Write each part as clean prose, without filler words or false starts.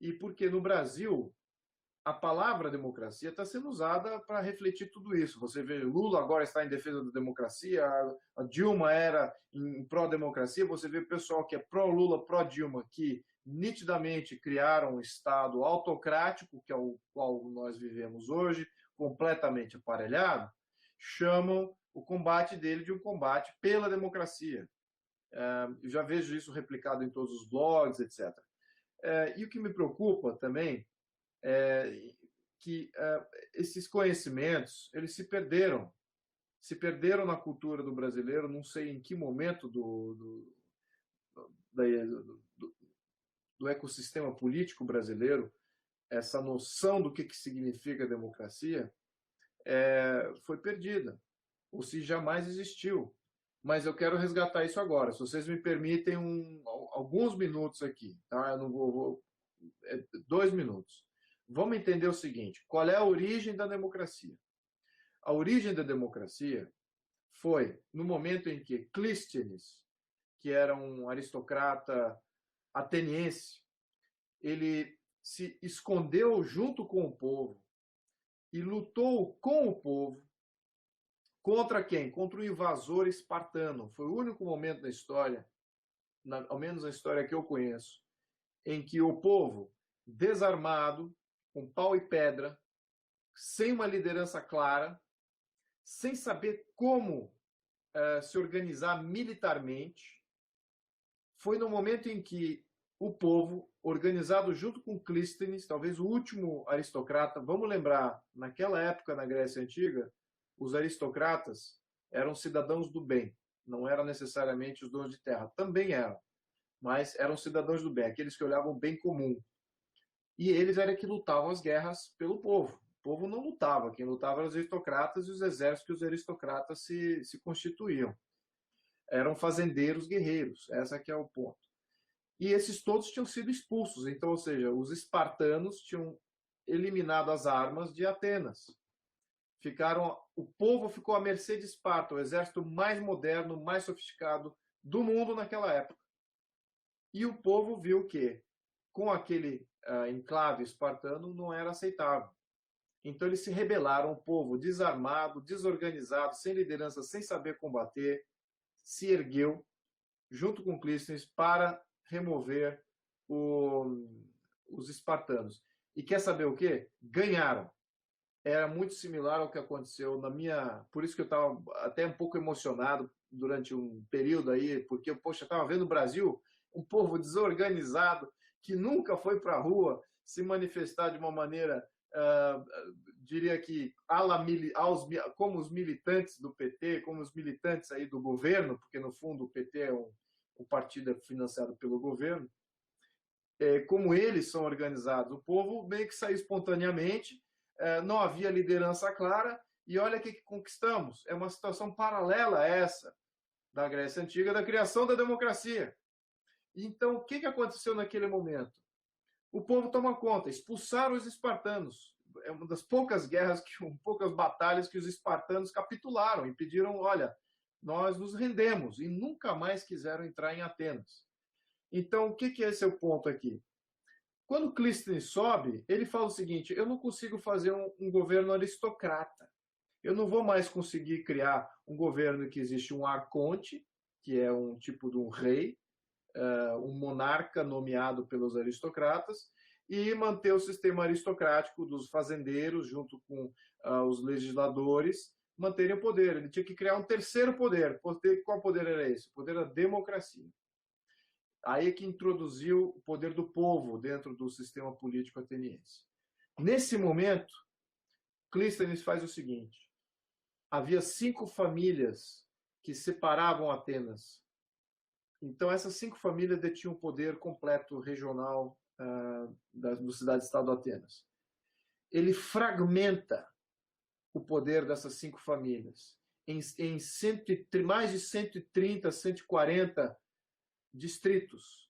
E porque no Brasil a palavra democracia está sendo usada para refletir tudo isso. Você vê, Lula agora está em defesa da democracia, a Dilma era em pró-democracia, você vê o pessoal que é pró-Lula, pró-Dilma, que nitidamente criaram um Estado autocrático, que é o qual nós vivemos hoje, completamente aparelhado, chamam o combate dele de um combate pela democracia. Eu já vejo isso replicado em todos os blogs, etc. E o que me preocupa também que esses conhecimentos eles se perderam na cultura do brasileiro, não sei em que momento do ecossistema político brasileiro essa noção do que significa democracia foi perdida, ou se jamais existiu. Mas eu quero resgatar isso agora. Se vocês me permitem alguns minutos aqui, tá? Eu não vou 2 minutos. Vamos entender o seguinte: qual é a origem da democracia? A origem da democracia foi no momento em que Clístenes, que era um aristocrata ateniense, ele se escondeu junto com o povo e lutou com o povo contra quem? Contra o invasor espartano. Foi o único momento na história, ao menos na história que eu conheço, em que o povo, desarmado, com pau e pedra, sem uma liderança clara, sem saber como se organizar militarmente, foi no momento em que o povo, organizado junto com Clístenes, talvez o último aristocrata, vamos lembrar, naquela época na Grécia Antiga, os aristocratas eram cidadãos do bem, não eram necessariamente os donos de terra, também eram, mas eram cidadãos do bem, aqueles que olhavam o bem comum. E eles eram que lutavam as guerras pelo povo. O povo não lutava, quem lutava eram os aristocratas e os exércitos que os aristocratas se constituíam. Eram fazendeiros guerreiros, essa que é o ponto. E esses todos tinham sido expulsos, então, ou seja, os espartanos tinham eliminado as armas de Atenas. O povo ficou à mercê de Esparta, o exército mais moderno, mais sofisticado do mundo naquela época. E o povo viu que, com aquele enclave espartano, não era aceitável. Então eles se rebelaram, o povo desarmado, desorganizado, sem liderança, sem saber combater, se ergueu, junto com Clístenes, para remover os espartanos. E quer saber o quê? Ganharam. Era muito similar ao que aconteceu na minha... Por isso que eu estava até um pouco emocionado durante um período aí, porque, poxa, eu estava vendo o Brasil, um povo desorganizado, que nunca foi para a rua se manifestar de uma maneira, diria que, como os militantes do PT, como os militantes aí do governo, porque, no fundo, o PT é um partido financiado pelo governo, como eles são organizados. O povo meio que saiu espontaneamente, não havia liderança clara, e olha o que conquistamos. É uma situação paralela a essa da Grécia Antiga, da criação da democracia. Então, o que aconteceu naquele momento? O povo toma conta, expulsaram os espartanos. É uma das poucas guerras, poucas batalhas que os espartanos capitularam e pediram, olha, nós nos rendemos, e nunca mais quiseram entrar em Atenas. Então, o que é esse o ponto aqui? Quando Clístenes sobe, ele fala o seguinte: eu não consigo fazer um governo aristocrata. Eu não vou mais conseguir criar um governo que existe um arconte, que é um tipo de um rei, um monarca nomeado pelos aristocratas, e manter o sistema aristocrático dos fazendeiros, junto com os legisladores, manterem o poder. Ele tinha que criar um terceiro poder. Qual poder era esse? O poder da democracia. Aí que introduziu o poder do povo dentro do sistema político ateniense. Nesse momento, Clístenes faz o seguinte: havia 5 famílias que separavam Atenas. Então, essas 5 famílias detinham o poder completo regional do cidade-estado de Atenas. Ele fragmenta o poder dessas 5 famílias em mais de 130, 140 distritos.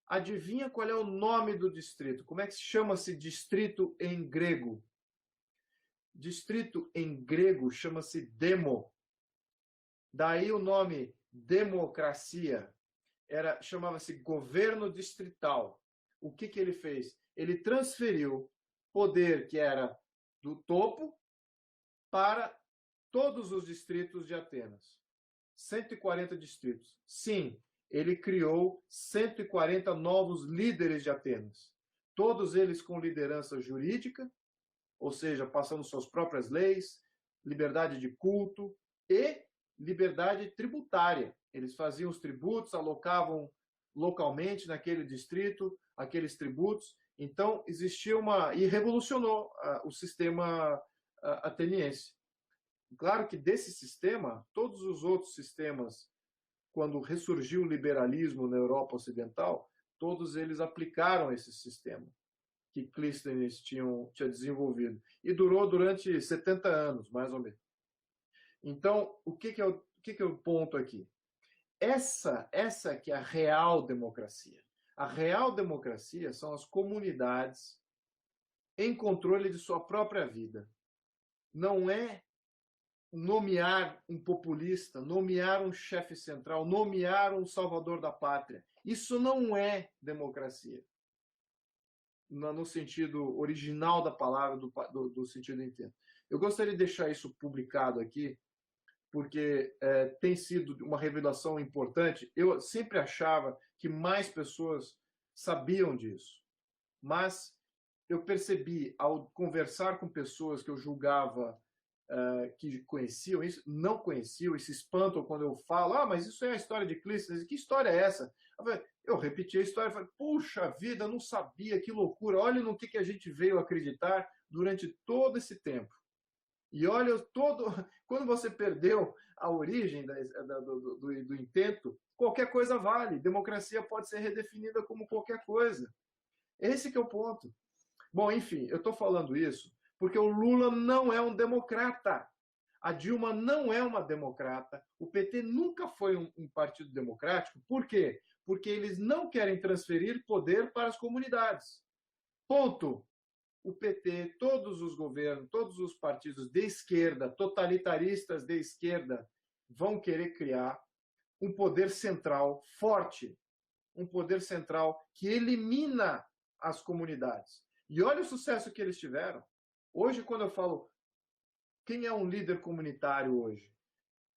Adivinha qual é o nome do distrito? Como é que chama-se distrito em grego? Distrito em grego chama-se demo. Daí o nome democracia. Chamava-se governo distrital. o que ele fez? Ele transferiu poder que era do topo para todos os distritos de Atenas. 140 distritos. Sim, ele criou 140 novos líderes de Atenas. Todos eles com liderança jurídica, ou seja, passando suas próprias leis, liberdade de culto e liberdade tributária. Eles faziam os tributos, alocavam localmente naquele distrito aqueles tributos. Então, existia uma... e revolucionou o sistema ateniense. Claro que desse sistema, todos os outros sistemas, quando ressurgiu o liberalismo na Europa Ocidental, todos eles aplicaram esse sistema que Clístenes tinha desenvolvido. E durou durante 70 anos, mais ou menos. Então, o que é o ponto aqui? Essa que é a real democracia. A real democracia são as comunidades em controle de sua própria vida. Não é nomear um populista, nomear um chefe central, nomear um salvador da pátria. Isso não é democracia, no sentido original da palavra, do sentido inteiro. Eu gostaria de deixar isso publicado aqui, porque tem sido uma revelação importante. Eu sempre achava que mais pessoas sabiam disso, mas eu percebi, ao conversar com pessoas que eu julgava que conheciam isso, não conheciam e se espantam quando eu falo, mas isso é a história de Clístenes. Que história é essa? Eu repeti a história e falei, puxa vida, não sabia, que loucura, olha no que a gente veio acreditar durante todo esse tempo. E olha, quando você perdeu a origem do intento, qualquer coisa vale. Democracia pode ser redefinida como qualquer coisa. Esse que é o ponto. Bom, enfim, eu estou falando isso porque o Lula não é um democrata. A Dilma não é uma democrata. O PT nunca foi um partido democrático. Por quê? Porque eles não querem transferir poder para as comunidades. Ponto. O PT, todos os governos, todos os partidos de esquerda, totalitaristas de esquerda, vão querer criar um poder central forte, um poder central que elimina as comunidades. E olha o sucesso que eles tiveram. Hoje, quando eu falo quem é um líder comunitário hoje,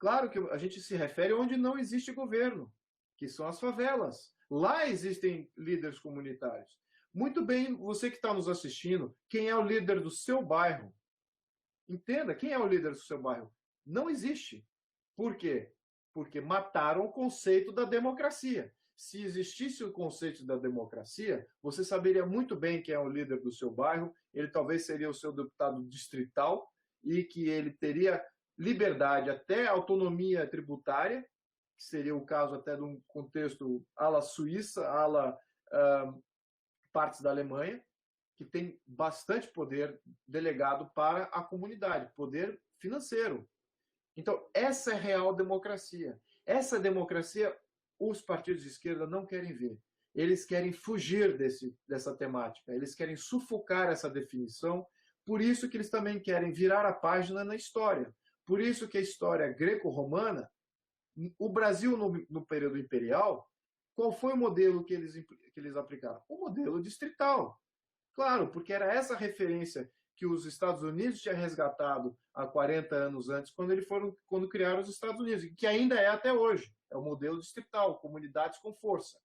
claro que a gente se refere onde não existe governo, que são as favelas. Lá existem líderes comunitários. Muito bem, você que está nos assistindo, quem é o líder do seu bairro? Entenda, quem é o líder do seu bairro? Não existe. Por quê? Porque mataram o conceito da democracia. Se existisse o conceito da democracia, você saberia muito bem quem é o líder do seu bairro, ele talvez seria o seu deputado distrital e que ele teria liberdade, até autonomia tributária, que seria o caso até de um contexto ala Suíça, ala partes da Alemanha, que tem bastante poder delegado para a comunidade, poder financeiro. Então, essa é a real democracia. Essa democracia, os partidos de esquerda não querem ver. Eles querem fugir dessa temática, eles querem sufocar essa definição, por isso que eles também querem virar a página na história. Por isso que a história greco-romana, o Brasil no período imperial, qual foi o modelo que eles aplicaram? O modelo distrital. Claro, porque era essa referência que os Estados Unidos tinham resgatado há 40 anos antes, quando criaram os Estados Unidos, que ainda é até hoje. É o modelo distrital, comunidades com força.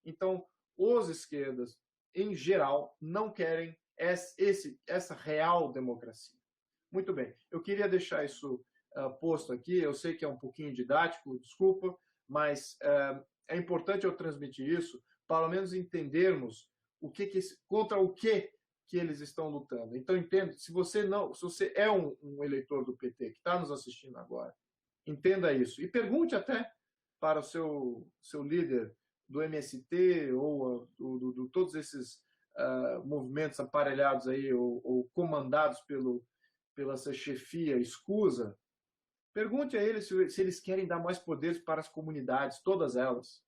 Então, os esquerdas, em geral, não querem essa real democracia. Muito bem, eu queria deixar isso posto aqui, eu sei que é um pouquinho didático, desculpa, mas é importante eu transmitir isso, para ao menos entendermos contra o que eles estão lutando. Então, entenda, se você é um eleitor do PT que está nos assistindo agora, entenda isso. E pergunte até para o seu líder do MST ou todos esses movimentos aparelhados aí, ou comandados pela essa chefia escusa, pergunte a eles se eles querem dar mais poderes para as comunidades, todas elas.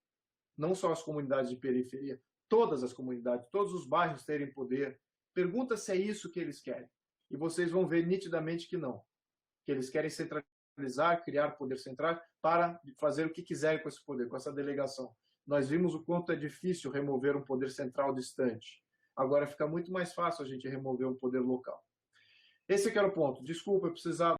Não só as comunidades de periferia, todas as comunidades, todos os bairros terem poder. Pergunta se é isso que eles querem. E vocês vão ver nitidamente que não. Que eles querem centralizar, criar poder central para fazer o que quiserem com esse poder, com essa delegação. nós vimos o quanto é difícil remover um poder central distante. Agora fica muito mais fácil a gente remover um poder local. Esse que era o ponto. Desculpa, eu precisava